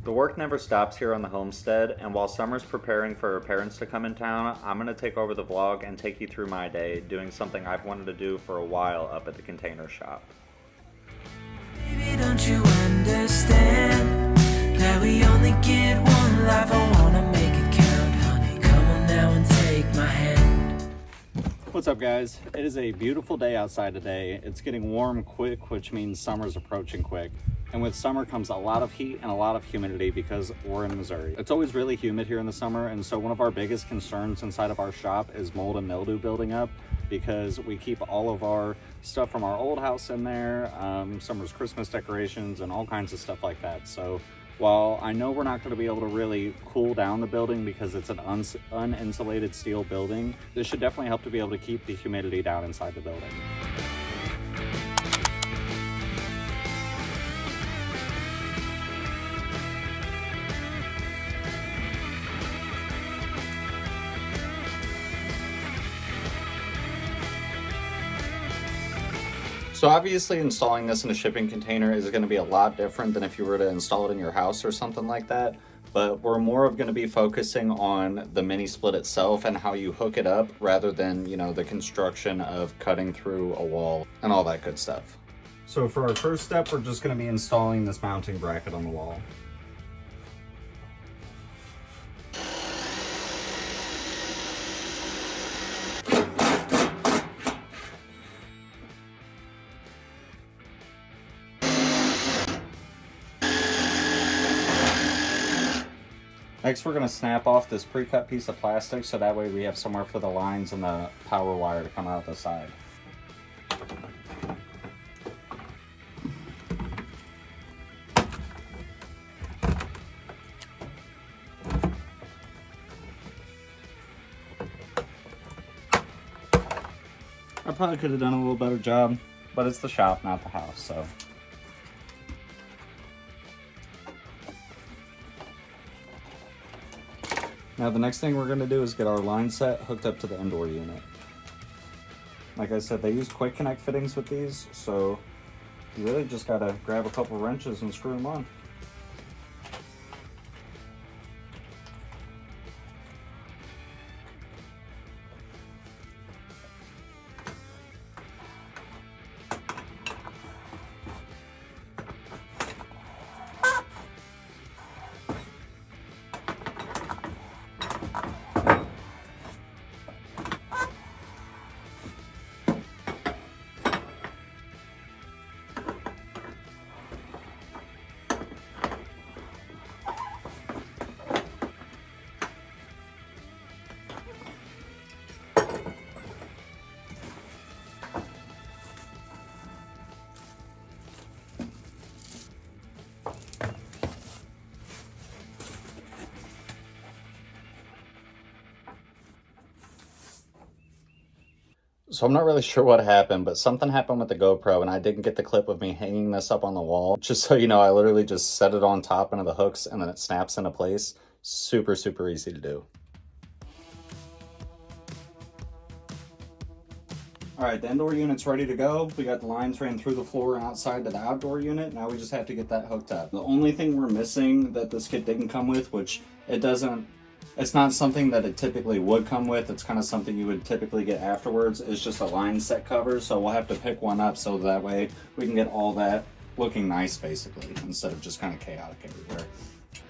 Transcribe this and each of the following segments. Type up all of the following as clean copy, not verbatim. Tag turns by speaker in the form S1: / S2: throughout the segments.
S1: The work never stops here on the homestead, and while Summer's preparing for her parents to come in town, I'm going to take over the vlog and take you through my day, doing something I've wanted to do for a while up at the container shop.
S2: Baby, don't you understand that we only get one life? I wanna make it count, honey. Come on now and take my hand.
S1: What's up, guys? It is a beautiful day outside today. It's getting warm quick, which means summer's approaching quick. And with summer comes a lot of heat and a lot of humidity because we're in Missouri. It's always really humid here in the summer, and so one of our biggest concerns inside of our shop is mold and mildew building up because we keep all of our stuff from our old house in there, summer's Christmas decorations and all kinds of stuff like that. So while I know we're not going to be able to really cool down the building because it's an uninsulated steel building, this should definitely help to be able to keep the humidity down inside the building. So obviously installing this in a shipping container is going to be a lot different than if you were to install it in your house or something like that. But we're more of going to be focusing on the mini split itself and how you hook it up rather than, you know, the construction of cutting through a wall and all that good stuff. So for our first step, we're just going to be installing this mounting bracket on the wall. Next, we're going to snap off this pre-cut piece of plastic so that way we have somewhere for the lines and the power wire to come out the side. I probably could have done a little better job, but it's the shop, not the house, so. Now the next thing we're going to do is get our line set hooked up to the indoor unit. Like I said, they use quick connect fittings with these, so you really just got to grab a couple wrenches and screw them on. So I'm not really sure what happened, but something happened with the GoPro and I didn't get the clip of me hanging this up on the wall. Just so you know, I literally just set it on top into the hooks and then it snaps into place. Super, super easy to do. All right, the indoor unit's ready to go. We got the lines ran through the floor and outside to the outdoor unit. Now we just have to get that hooked up. The only thing we're missing that this kit didn't come with, which it's not something that it typically would come with. It's kind of something you would typically get afterwards. It's just a line set cover. So we'll have to pick one up so that way we can get all that looking nice basically, instead of just kind of chaotic everywhere.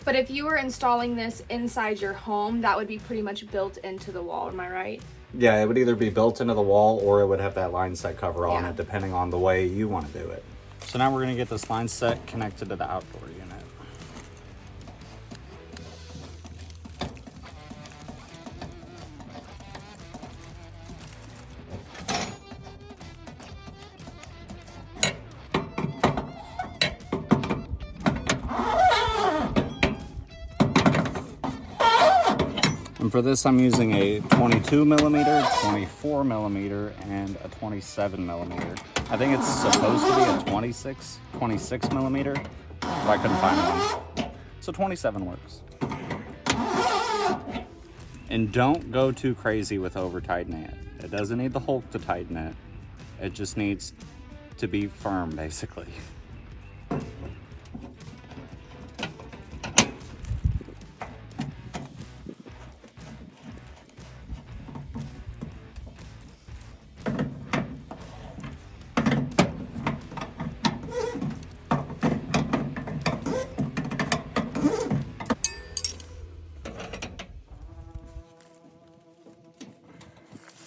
S3: But if you were installing this inside your home, that would be pretty much built into the wall, am I right?
S1: Yeah, it would either be built into the wall or it would have that line set cover on it, depending on the way you want to do it. So now we're going to get this line set connected to the outdoor unit. And for this, I'm using a 22 millimeter, 24 millimeter, and a 27 millimeter. I think it's supposed to be a 26 millimeter, but I couldn't find one. So 27 works. And don't go too crazy with over tightening it. It doesn't need the Hulk to tighten it. It just needs to be firm, basically.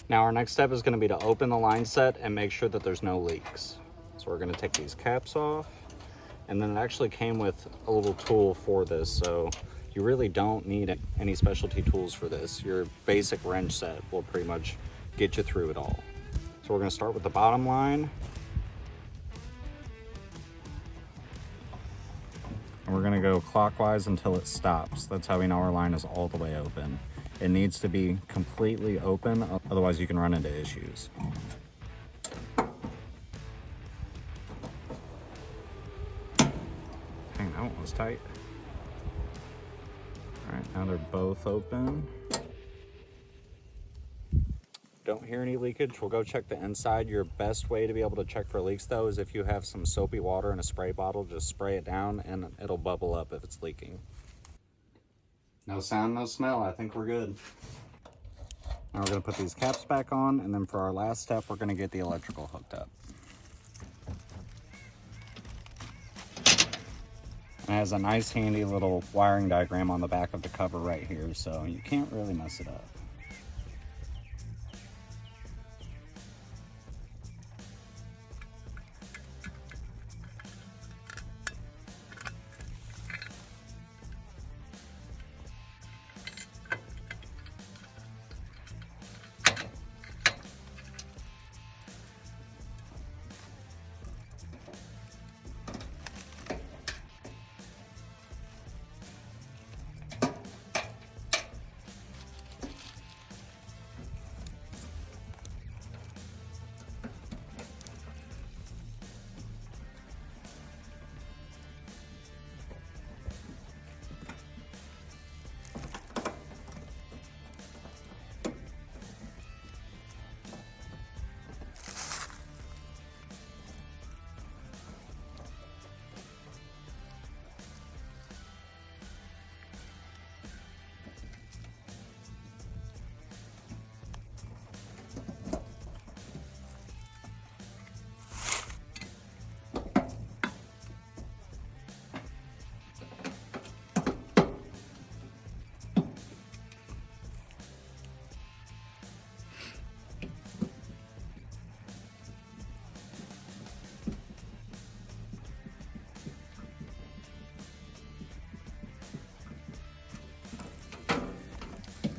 S1: Now our next step is going to be to open the line set and make sure that there's no leaks. So we're going to take these caps off, and then it actually came with a little tool for this, so you really don't need any specialty tools for this. Your basic wrench set will pretty much get you through it all. So we're going to start with the bottom line, and we're going to go clockwise until it stops. That's how we know our line is all the way open. It needs to be completely open, otherwise you can run into issues. Dang, that one was tight. All right, now they're both open. Don't hear any leakage. We'll go check the inside. Your best way to be able to check for leaks though is if you have some soapy water in a spray bottle, just spray it down and it'll bubble up if it's leaking. No sound, no smell. I think we're good. Now we're gonna put these caps back on, and then for our last step, we're gonna get the electrical hooked up. And it has a nice handy little wiring diagram on the back of the cover right here, so you can't really mess it up.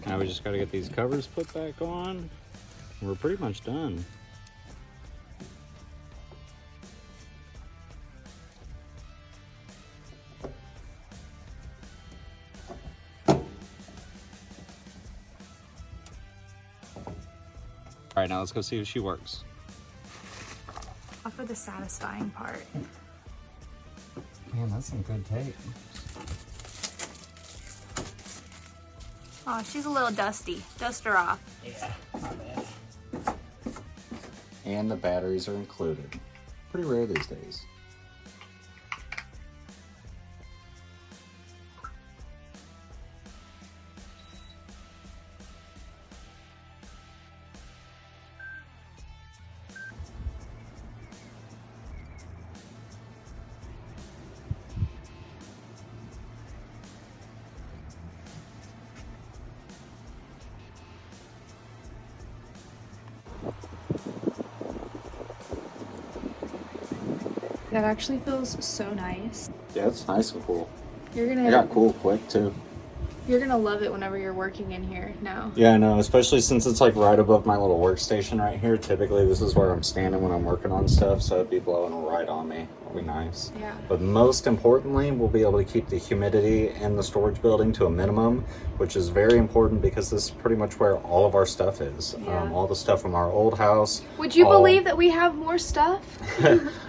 S1: Now we just got to get these covers put back on. We're pretty much done. All right, now let's go see if she works.
S3: For the satisfying part.
S1: Man, that's some good tape.
S3: Oh, she's a little dusty. Dust her off.
S1: Yeah, not bad. And the batteries are included. Pretty rare these days.
S3: That actually feels so nice.
S1: Yeah, it's nice and cool.
S3: You're
S1: It
S3: gonna
S1: got cool quick too.
S3: You're gonna love it whenever you're working in here now.
S1: Yeah, I know, especially since it's like right above my little workstation right here. Typically, this is where I'm standing when I'm working on stuff, so it'd be blowing right on me. It'll be nice.
S3: Yeah.
S1: But most importantly, we'll be able to keep the humidity in the storage building to a minimum, which is very important because this is pretty much where all of our stuff is.
S3: Yeah.
S1: All the stuff from our old house.
S3: Would you believe that we have more stuff?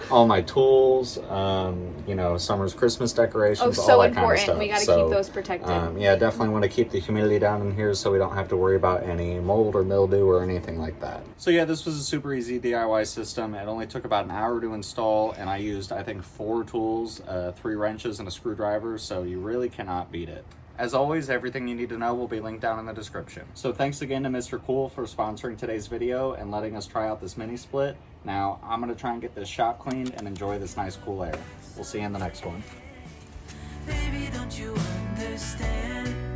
S1: All my tools, you know, summer's Christmas decorations,
S3: Oh, so
S1: all that kind of
S3: important.
S1: stuff.
S3: We gotta
S1: So,
S3: keep those protected.
S1: yeah, definitely want to keep the humidity down in here so we don't have to worry about any mold or mildew or anything like that. So yeah, this was a super easy DIY system. It only took about an hour to install, and I used, I think, 4 tools, 3 wrenches and a screwdriver, so you really cannot beat it. As always, everything you need to know will be linked down in the description. So thanks again to Mr. Cool for sponsoring today's video and letting us try out this mini split. Now, I'm gonna try and get this shop cleaned and enjoy this nice cool air. We'll see you in the next one.
S2: Baby, don't you understand?